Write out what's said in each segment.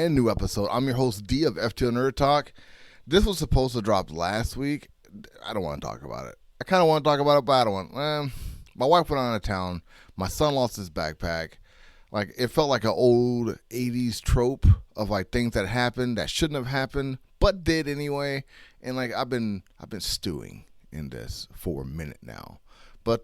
brand new episode. I'm your host, D of FTO Nerd Talk. This was supposed to drop last week. I don't want to talk about it. I kind of want to talk about it, but I don't want. My wife went out of town. My son lost his backpack. Like, it felt like an old 80s trope of like things that happened that shouldn't have happened, but did anyway. And like I've been stewing in this for a minute now. But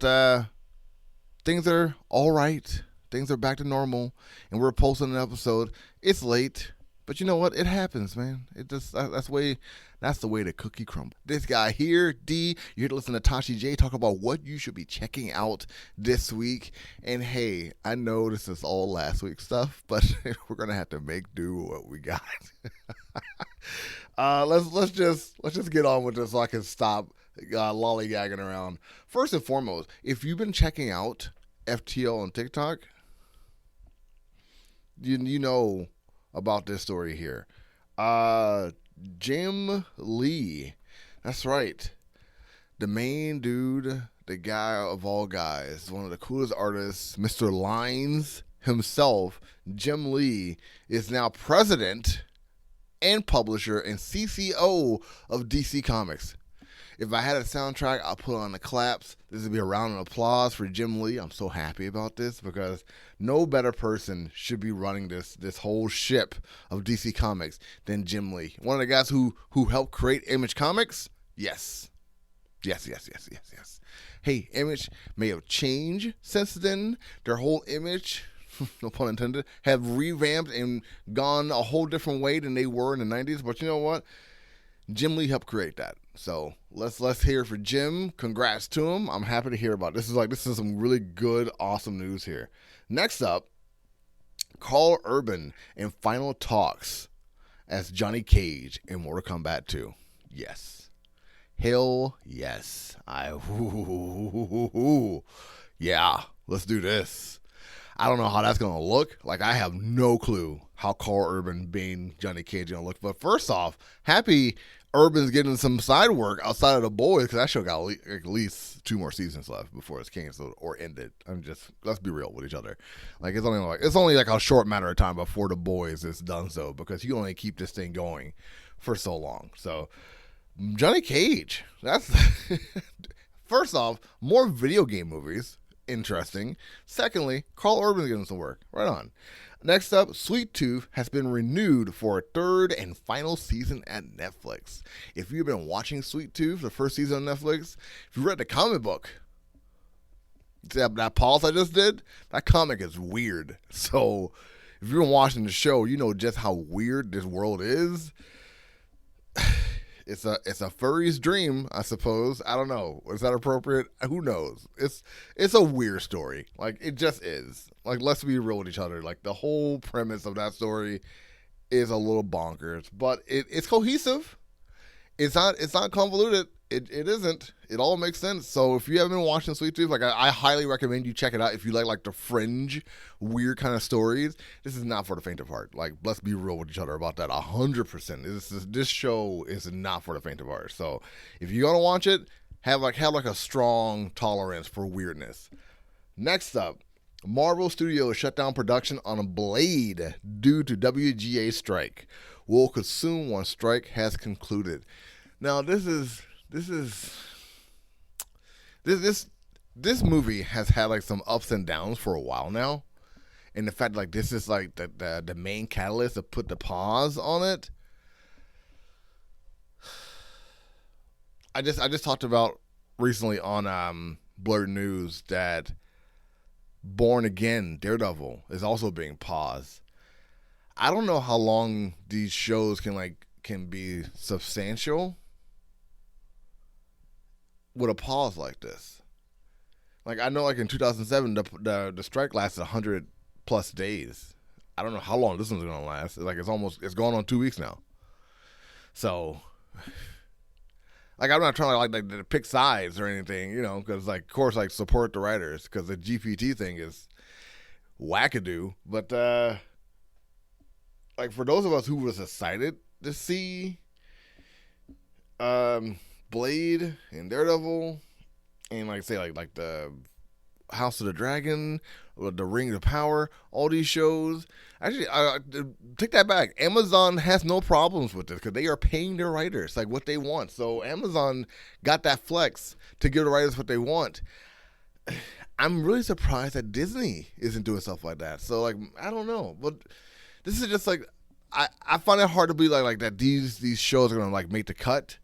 things are all right. Things are back to normal, and we're posting an episode. It's late, but you know what? It happens, man. It just that's the way the cookie crumbles. This guy here, D, you're here to listen to Toshi J talk about what you should be checking out this week. And hey, I know this is all last week's stuff, but we're gonna have to make do with what we got. Let's just get on with this so I can stop lollygagging around. First and foremost, if you've been checking out FTO on TikTok, you know about this story here. Jim Lee, that's right. The main dude, the guy of all guys, one of the coolest artists, Mr. Lines himself, Jim Lee, is now president and publisher and CCO of DC Comics. If I had a soundtrack, I'll put on the claps. This would be a round of applause for Jim Lee. I'm so happy about this because no better person should be running this whole ship of DC Comics than Jim Lee. One of the guys who helped create Image Comics. Yes. Hey, Image may have changed since then. Their whole image, no pun intended, have revamped and gone a whole different way than they were in the 90s. But you know what? Jim Lee helped create that. So let's hear for Jim. Congrats to him. I'm happy to hear about it. This is some really good, awesome news here. Next up, Carl Urban in final talks as Johnny Cage in Mortal Kombat 2. Yes. Hell yes. Yeah, let's do this. I don't know how that's going to look. Like, I have no clue how Carl Urban being Johnny Cage is going to look. But first off, happy Urban's getting some side work outside of the boys, because that show got at least 2 more seasons left before it's canceled or ended. Let's be real with each other. Like, it's only like a short matter of time before the boys is done so, because you can only keep this thing going for so long. So, Johnny Cage, that's first off, more video game movies. Interesting. Secondly, Carl Urban's getting some work. Right on. Next up, Sweet Tooth has been renewed for a 3rd and final season at Netflix. If you've been watching Sweet Tooth, the first season on Netflix, if you read the comic book, that pause I just did, that comic is weird. So if you've been watching the show, you know just how weird this world is. It's a furry's dream, I suppose. I don't know. Is that appropriate? Who knows? It's a weird story. Like, it just is. Like, let's be real with each other. Like, the whole premise of that story is a little bonkers, but it's cohesive. It's not convoluted. It isn't. It all makes sense. So if you haven't been watching Sweet Tooth, like, I highly recommend you check it out if you like the fringe, weird kind of stories. This is not for the faint of heart. Like, let's be real with each other about that. 100%. This show is not for the faint of heart. So if you're gonna watch it, have a strong tolerance for weirdness. Next up, Marvel Studios shut down production on a Blade due to WGA strike. Will consume once strike has concluded. Now this movie has had like some ups and downs for a while now, and the fact like this is like the main catalyst to put the pause on it. I just talked about recently on Blurred News that Born Again Daredevil is also being paused. I don't know how long these shows can be substantial with a pause like this. Like, I know, like, in 2007, the strike lasted 100 plus days. I don't know how long this one's gonna last. It's going on 2 weeks now. So, like, I'm not trying to pick sides or anything, you know, because, like, of course, like, support the writers, because the GPT thing is wackadoo. But like, for those of us who was excited to see Blade and Daredevil and like say like the House of the Dragon, The Ring of Power, all these shows. Actually, I take that back. Amazon has no problems with this because they are paying their writers like what they want. So Amazon got that flex to give the writers what they want. I'm really surprised that Disney isn't doing stuff like that. So like, I don't know, but this is just like, I find it hard to believe like that these shows are gonna like make the cut,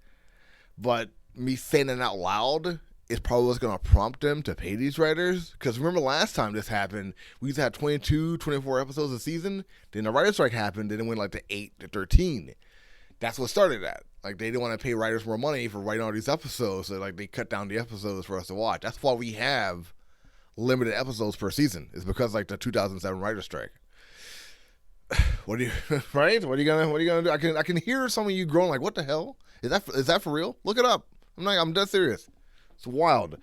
but me saying it out loud is probably what's gonna prompt them to pay these writers. Because remember last time this happened, we used to have 22, 24 episodes a season. Then the writer's strike happened. Then it went like to 8 to 13. That's what started that. Like they didn't want to pay writers more money for writing all these episodes, so like they cut down the episodes for us to watch. That's why we have limited episodes per season. It's because like the 2007 writer's strike. What do you right? What are you gonna do? I can hear some of you growing like, what the hell? Is that for real? Look it up. I'm dead serious. It's wild.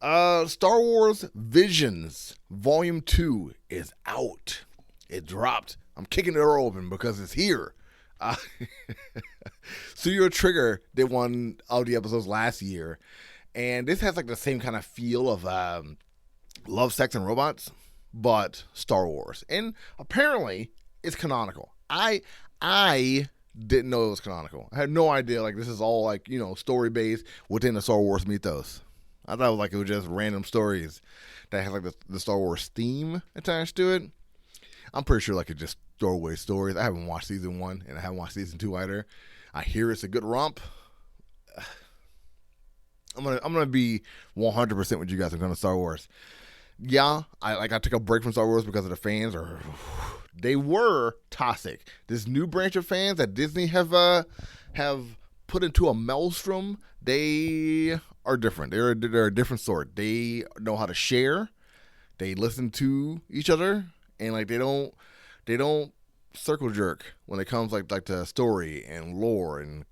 Star Wars Visions Volume 2 is out. It dropped. I'm kicking the door open because it's here. Studio Trigger did one of the episodes last year, and this has like the same kind of feel of Love, Sex, and Robots, but Star Wars. And apparently, it's canonical. I didn't know it was canonical. I had no idea like this is all like, story based within the Star Wars mythos. I thought it was just random stories that have like the Star Wars theme attached to it. I'm pretty sure like it's just throwaway stories. I haven't watched season 1 and I haven't watched season 2 either. I hear it's a good romp. I'm gonna be 100% with you guys when it comes to Star Wars. Yeah, I took a break from Star Wars because of the fans, or they were toxic. This new branch of fans that Disney have put into a maelstrom, they are different. They're a different sort. They know how to share. They listen to each other, and like they don't circle jerk when it comes like to story and lore and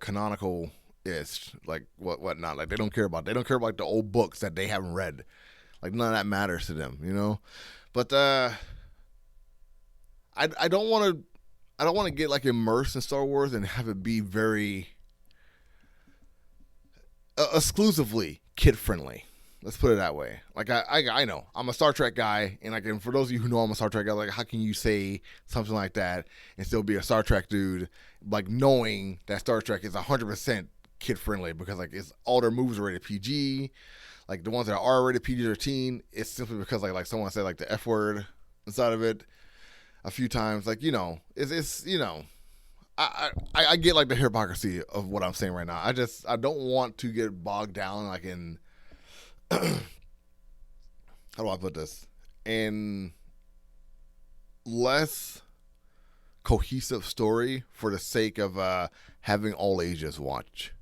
canonical ish like whatnot. Like they don't care about like the old books that they haven't read. Like none of that matters to them, But I don't want to get like immersed in Star Wars and have it be very exclusively kid friendly. Let's put it that way. Like I know I'm a Star Trek guy, and like, and for those of you who know I'm a Star Trek guy, like how can you say something like that and still be a Star Trek dude, like knowing that Star Trek is 100% kid friendly because like it's all their movies are rated PG. Like the ones that are rated PG-13, it's simply because like someone said like the F word inside of it a few times. Like it's I get like the hypocrisy of what I'm saying right now. I don't want to get bogged down like in how do I put this, in less cohesive story for the sake of having all ages watch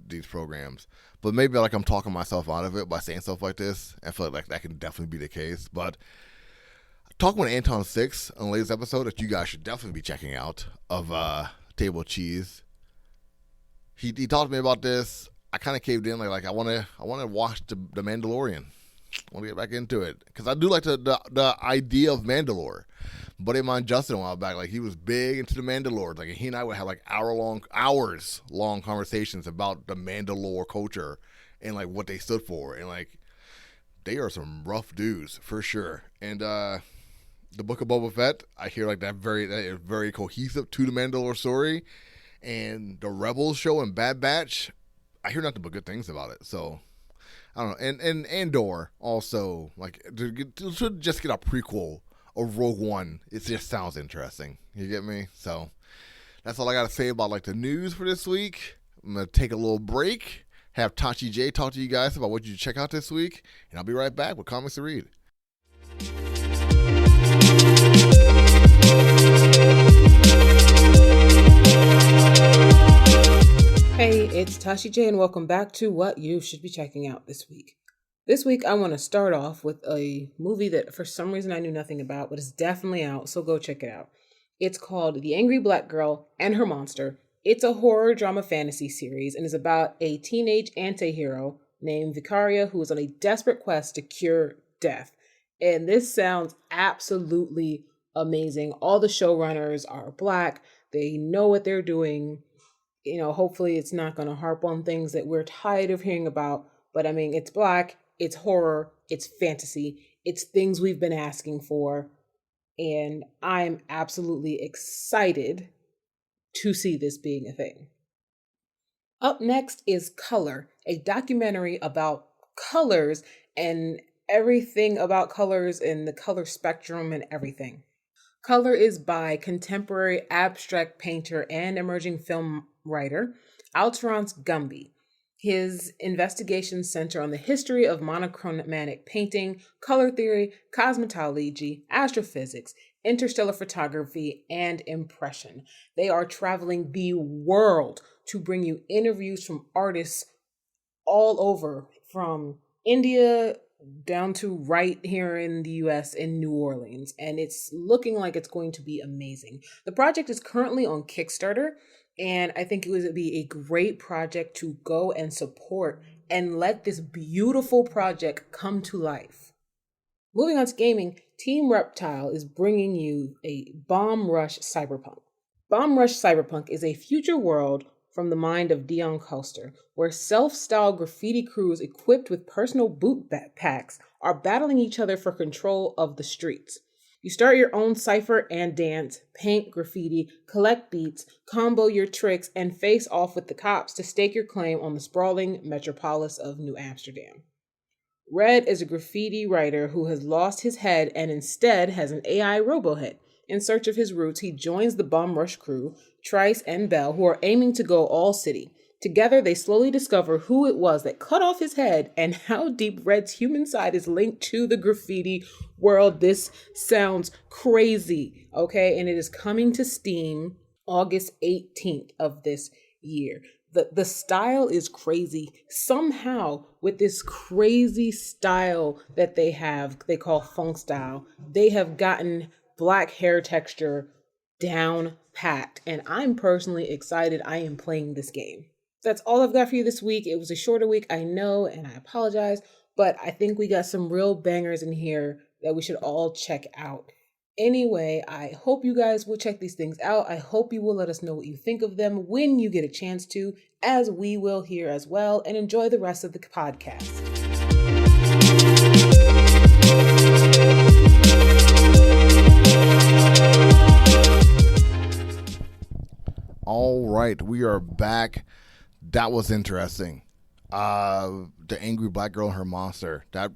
these programs. But maybe like I'm talking myself out of it by saying stuff like this. I feel like that can definitely be the case. But talking with Anton 6 on the latest episode that you guys should definitely be checking out of Table Cheese. He talked to me about this. I kind of caved in. Like I want to watch the Mandalorian. I want to get back into it because I do like the idea of Mandalore. Buddy of mine, Justin, a while back, like he was big into the Mandalore. Like he and I would have like hours long conversations about the Mandalore culture and like what they stood for, and like they are some rough dudes for sure. And the Book of Boba Fett, I hear like that is very cohesive to the Mandalore story, and the Rebels show and Bad Batch, I hear nothing but good things about it. So I don't know, and Andor also, like to just get a prequel of Rogue One, it just sounds interesting. You get me? So that's all I got to say about like the news for this week. I'm gonna take a little break, have Toshi J talk to you guys about what you should check out this week, and I'll be right back with comics to read. Hey, it's Toshi J, and welcome back to what you should be checking out this week. This week, I want to start off with a movie that for some reason I knew nothing about, but it's definitely out, so go check it out. It's called The Angry Black Girl and Her Monster. It's a horror drama fantasy series and is about a teenage anti-hero named Vicaria who is on a desperate quest to cure death. And this sounds absolutely amazing. All the showrunners are Black. They know what they're doing. Hopefully it's not going to harp on things that we're tired of hearing about. But I mean, it's Black. it's horror, it's fantasy, it's things we've been asking for. And I'm absolutely excited to see this being a thing. Up next is Color, a documentary about colors and everything about colors and the color spectrum and everything. Color is by contemporary abstract painter and emerging film writer Alphonse Gumby. His investigations center on the history of monochromatic painting, color theory, cosmetology, astrophysics, interstellar photography, and impression. They are traveling the world to bring you interviews from artists all over, from India down to right here in the US in New Orleans, and it's looking like it's going to be amazing. The project is currently on Kickstarter, and I think it would be a great project to go and support and let this beautiful project come to life. Moving on to gaming, Team Reptile is bringing you a Bomb Rush Cyberpunk. Bomb Rush Cyberpunk is a future world from the mind of Dion Coaster, where self-styled graffiti crews equipped with personal boot packs are battling each other for control of the streets. You start your own cipher and dance, paint graffiti, collect beats, combo your tricks, and face off with the cops to stake your claim on the sprawling metropolis of New Amsterdam. Red is a graffiti writer who has lost his head and instead has an AI robohead. In search of his roots, he joins the Bomb Rush crew, Trice and Bell, who are aiming to go all city. Together, they slowly discover who it was that cut off his head and how deep Red's human side is linked to the graffiti world. This sounds crazy, okay? And it is coming to Steam August 18th of this year. The style is crazy. Somehow, with this crazy style that they have, they call funk style, they have gotten black hair texture down packed. And I'm personally excited. I am playing this game. That's all I've got for you this week. It was a shorter week, I know, and I apologize, but I think we got some real bangers in here that we should all check out. Anyway, I hope you guys will check these things out. I hope you will let us know what you think of them when you get a chance to, as we will here as well, and enjoy the rest of the podcast. All right, we are back. That was interesting. The angry black girl and her monster. That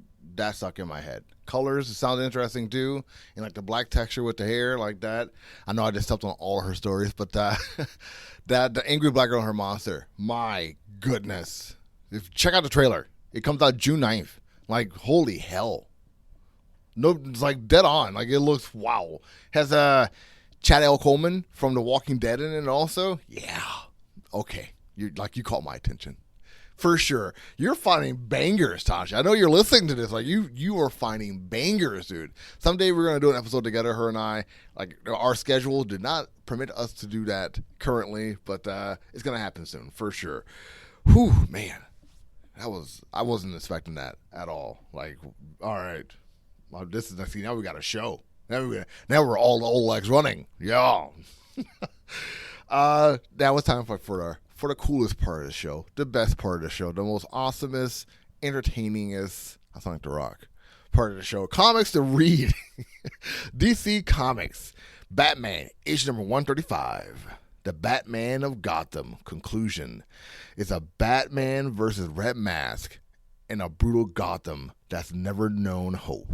stuck in my head. Colors, it sounded interesting too. And like the black texture with the hair, like that. I know I just stepped on all her stories, but the angry black girl and her monster. My goodness. Check out the trailer. It comes out June 9th. Like, holy hell. No, it's like dead on. Like, it looks wow. Has Chad L. Coleman from The Walking Dead in it also. Yeah. Okay. You caught my attention. For sure. You're finding bangers, Tasha. I know you're listening to this. Like, you are finding bangers, dude. Someday we're going to do an episode together, her and I. Like, our schedule did not permit us to do that currently, but it's going to happen soon, for sure. Whew, man. I wasn't expecting that at all. Like, all right. Well, this is next thing. Now we got a show. Now we're all old legs running. Yeah. Now it's time for the coolest part of the show, the best part of the show, the most awesomest, entertainingest, I sound like The Rock, part of the show. Comics to read. DC Comics. Batman, issue number 135. The Batman of Gotham. Conclusion. It's a Batman versus Red Mask in a brutal Gotham that's never known hope.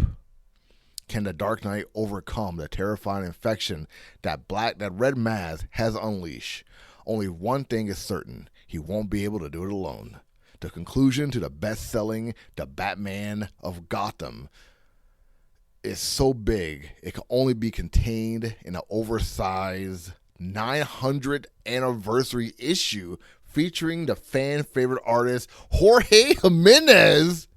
Can the Dark Knight overcome the terrifying infection that Red Mask has unleashed? Only one thing is certain. He won't be able to do it alone. The conclusion to the best-selling The Batman of Gotham is so big, it can only be contained in an oversized 900th anniversary issue featuring the fan-favorite artist Jorge Jimenez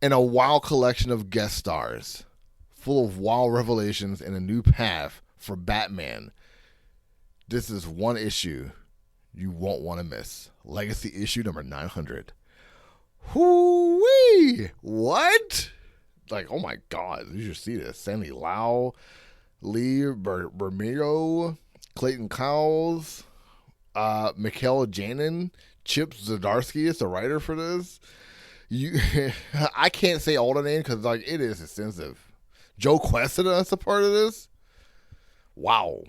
and a wild collection of guest stars, full of wild revelations and a new path for Batman. This is one issue you won't want to miss. Legacy issue number 900. Hoo-wee! What? Like, oh my God, you should see this. Sandy Lau, Lee Bermero, Clayton Cowles, Mikhail Janin, Chip Zdarsky is the writer for this. You, I can't say all the names because like it is extensive. Joe Quesada is a part of this. Wow,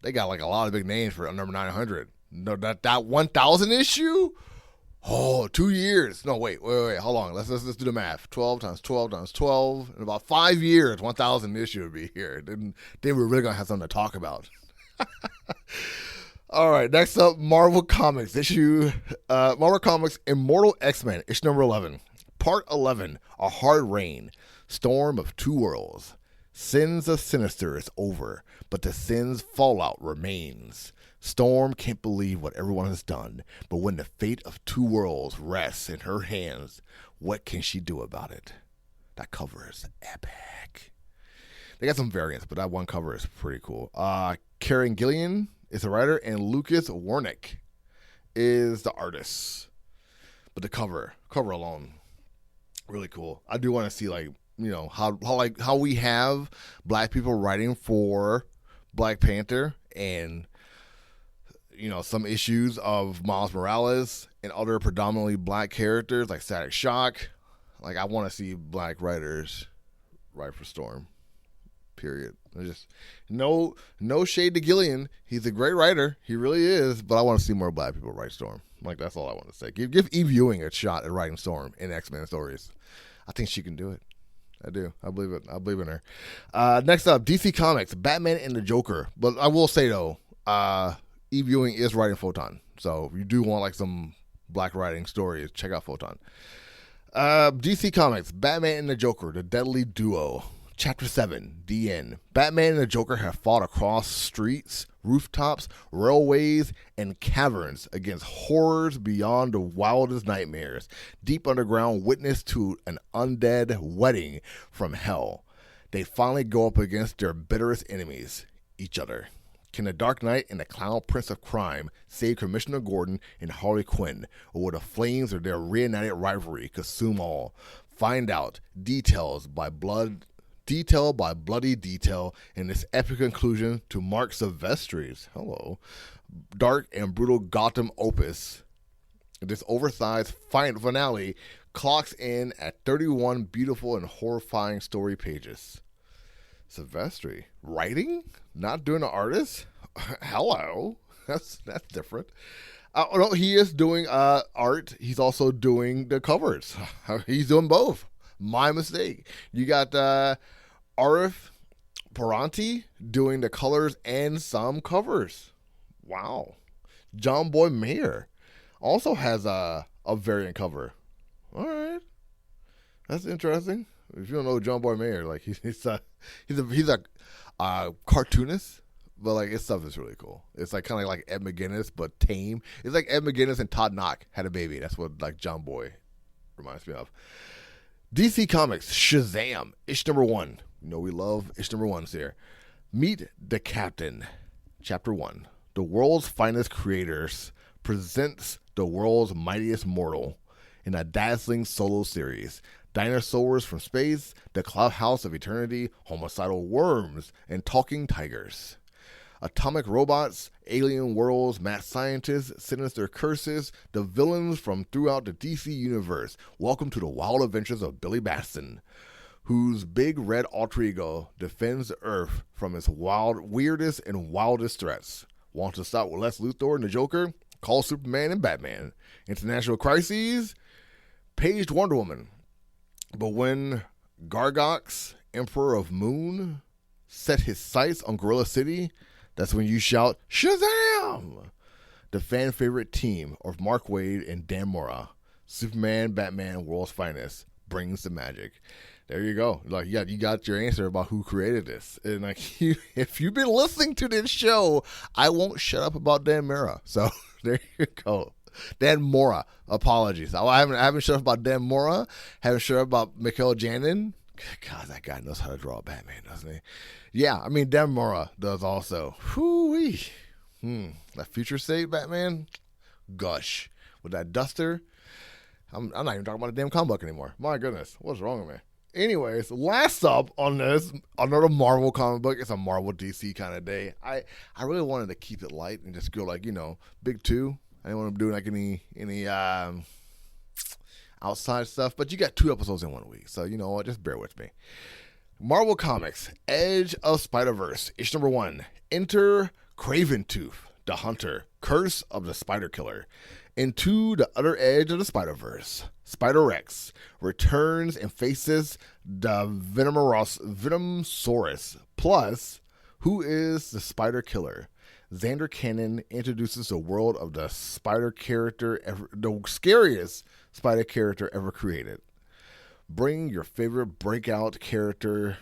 they got like a lot of big names for number 900. No, that 1000 issue. Oh, 2 years. No, wait. Hold on. Let's do the math. 12 times 12 times 12. In about 5 years, 1,000 issue would be here. Then we're really going to have something to talk about. All right. Next up, Marvel Comics issue. Marvel Comics Immortal X-Men, issue number 11. Part 11, A Hard Rain. Storm of Two Worlds. Sins of Sinister is over, but the Sins fallout remains. Storm can't believe what everyone has done, but when the fate of two worlds rests in her hands, what can she do about it? That cover is epic. They got some variants, but that one cover is pretty cool. Karen Gillian is the writer, and Lucas Wernick is the artist. But the cover alone, really cool. I do want to see how we have black people writing for Black Panther and some issues of Miles Morales and other predominantly black characters like Static Shock. Like, I want to see black writers write for Storm. Period. Just no shade to Gillian. He's a great writer. He really is. But I want to see more black people write Storm. Like, that's all I want to say. Give Eve Ewing a shot at writing Storm in X-Men stories. I think she can do it. I do. I believe it. I believe in her. Next up, DC Comics, Batman and the Joker. But I will say, though, Eve Ewing is writing Photon. So if you do want like some black writing stories, check out Photon. DC Comics, Batman and the Joker, The Deadly Duo. Chapter 7, The End. Batman and the Joker have fought across streets, rooftops, railways, and caverns against horrors beyond the wildest nightmares. Deep underground, witness to an undead wedding from hell. They finally go up against their bitterest enemies, each other. Can the Dark Knight and the Clown Prince of Crime save Commissioner Gordon and Harley Quinn, or will the flames of their reunited rivalry consume all? Find out. Detailed by bloody detail in this epic conclusion to Mark Silvestri's dark and brutal Gotham opus. This oversized finale clocks in at 31 beautiful and horrifying story pages. Silvestri writing, not doing an artist. Hello, that's different. No, he is doing art. He's also doing the covers. He's doing both. My mistake. You got Arif Paranti doing the colors and some covers. Wow. John Boy Mayer also has a variant cover. All right, that's interesting. If you don't know John Boy Mayer, like he's a cartoonist, but like his stuff is really cool. It's like kind of like Ed McGuinness, but tame. It's like Ed McGuinness and Todd Knock had a baby. That's what like John Boy reminds me of. DC Comics Shazam, issue number 1. You know we love issue number 1s here. Meet the Captain, chapter 1. The world's finest creators presents the world's mightiest mortal in a dazzling solo series. Dinosaurs from space, the Cloud House of Eternity, homicidal worms, and talking tigers. Atomic robots, alien worlds, mad scientists, sinister curses, the villains from throughout the DC universe. Welcome to the wild adventures of Billy Batson, whose big red alter ego defends the Earth from its weirdest and wildest threats. Want to start with Lex Luthor and the Joker? Call Superman and Batman. International crises? Paged Wonder Woman. But when Gargox, Emperor of Moon, set his sights on Gorilla City, that's when you shout, Shazam! The fan favorite team of Mark Waid and Dan Mora, Superman, Batman, World's Finest, brings the magic. There you go. Like, yeah, you got your answer about who created this. And like, if you've been listening to this show, I won't shut up about Dan Mora. So there you go. Dan Mora, apologies. I haven't shut up about Dan Mora. Haven't shut up about Mikhail Janin. God, that guy knows how to draw a Batman, doesn't he? Yeah, I mean, Dan Mora does also. Whoo-wee. That Future State Batman, gush. With that duster. I'm not even talking about a damn comic book anymore. My goodness, what's wrong with me? Anyways, last up on this, another Marvel comic book. It's a Marvel DC kind of day. I really wanted to keep it light and just go like, big two. I didn't want to do like any I outside stuff, but you got 2 episodes in 1 week. So, you know what? Just bear with me. Marvel Comics, Edge of Spider-Verse, issue number 1. Enter Craventooth, the Hunter, Curse of the Spider Killer. Into the other edge of the Spider-Verse, Spider-Rex returns and faces the Venomsaurus. Plus, who is the Spider Killer? Xander Cannon introduces the world of the spider character, the scariest spider character ever created. Bring your favorite breakout character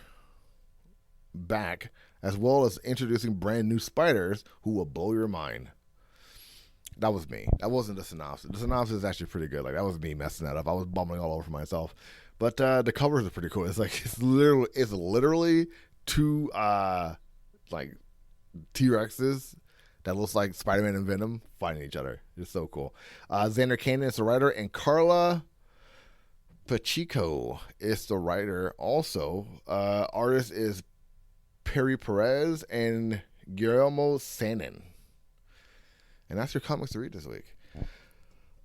back, as well as introducing brand new spiders who will blow your mind. That was me. That wasn't the synopsis. The synopsis is actually pretty good. Like, that was me messing that up. I was bumbling all over myself. But the covers are pretty cool. It's like it's literally 2 like T-Rexes that looks like Spider-Man and Venom fighting each other. It's so cool. Xander Cannon is the writer, and Carla Pacheco is the writer also. Artist is Perry Perez and Guillermo Sanin. And that's your comics to read this week.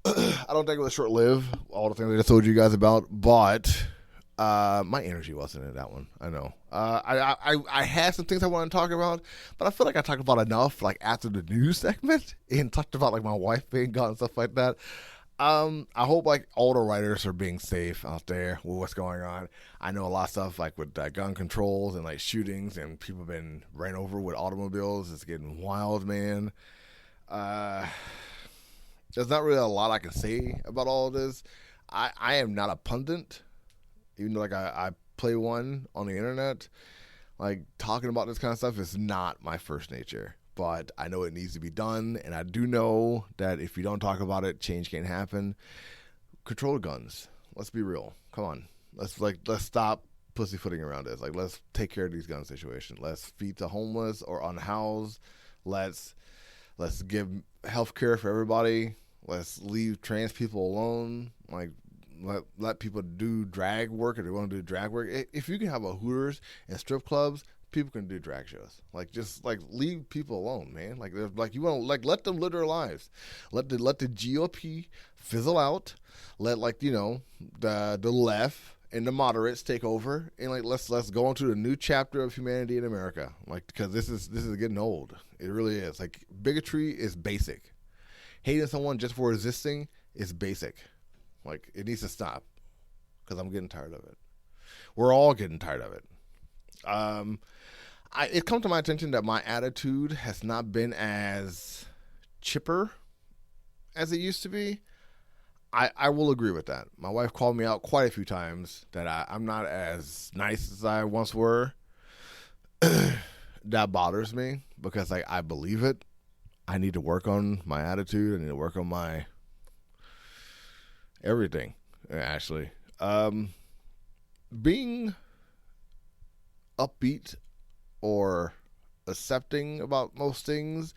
I don't think it was short-lived, all the things I just told you guys about, but my energy wasn't in that one. I know. I had some things I wanted to talk about, but I feel like I talked about enough, like, after the news segment, and talked about, like, my wife being gone and stuff like that. I hope, like, all the writers are being safe out there with what's going on. I know a lot of stuff, like, with gun controls and, like, shootings, and people have been ran over with automobiles. It's getting wild, man. There's not really a lot I can say about all of this. I am not a pundit, even though, like, I play one on the internet. Like, talking about this kind of stuff is not my first nature, but I know it needs to be done, and I do know that if you don't talk about it, change can't happen. Control the guns. Let's be real. Come on. Let's stop pussyfooting around this. Like, let's take care of these gun situations. Let's feed the homeless or unhoused. Let's give health care for everybody. Let's leave trans people alone. Like, let people do drag work if they want to do drag work. If you can have a Hooters and strip clubs, people can do drag shows. Like, just, like, leave people alone, man. Like, you want to, like, let them live their lives. Let the GOP fizzle out. Let, like, you know, the left and the moderates take over, and, like, let's go into a new chapter of humanity in America. Like, because this is getting old. It really is. Like, bigotry is basic. Hating someone just for resisting is basic. Like, it needs to stop, because I'm getting tired of it. We're all getting tired of it. It comes to my attention that my attitude has not been as chipper as it used to be. I will agree with that. My wife called me out quite a few times that I'm not as nice as I once were. That bothers me because, like, I believe it. I need to work on my attitude. I need to work on my everything, actually. Being upbeat or accepting about most things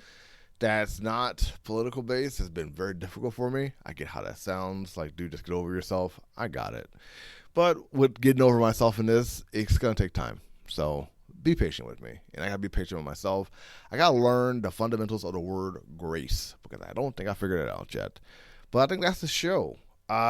that's not political based has been very difficult for me. I get how that sounds. Like, dude, just get over yourself. I got it. But with getting over myself in this, it's going to take time. So be patient with me. And I got to be patient with myself. I got to learn the fundamentals of the word grace, because I don't think I figured it out yet. But I think that's the show.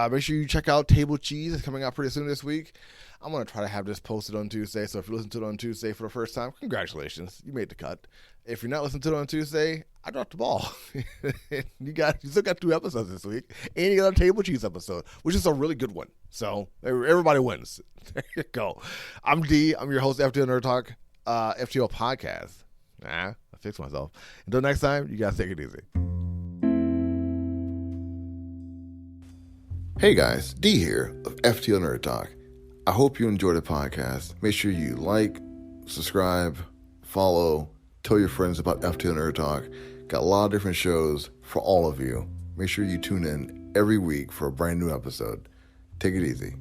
Make sure you check out Table Cheese. It's coming out pretty soon this week. I'm going to try to have this posted on Tuesday. So if you listen to it on Tuesday for the first time, congratulations. You made the cut. If you're not listening to it on Tuesday, I dropped the ball. You still got 2 episodes this week. And you got a Table Cheese episode, which is a really good one. So everybody wins. There you go. I'm D. I'm your host, FTO Nerd Talk, FTO Podcast. I fixed myself. Until next time, you guys take it easy. Hey guys, D here of FTO Nerd Talk. I hope you enjoy the podcast. Make sure you like, subscribe, follow, tell your friends about FTO Nerd Talk. Got a lot of different shows for all of you. Make sure you tune in every week for a brand new episode. Take it easy.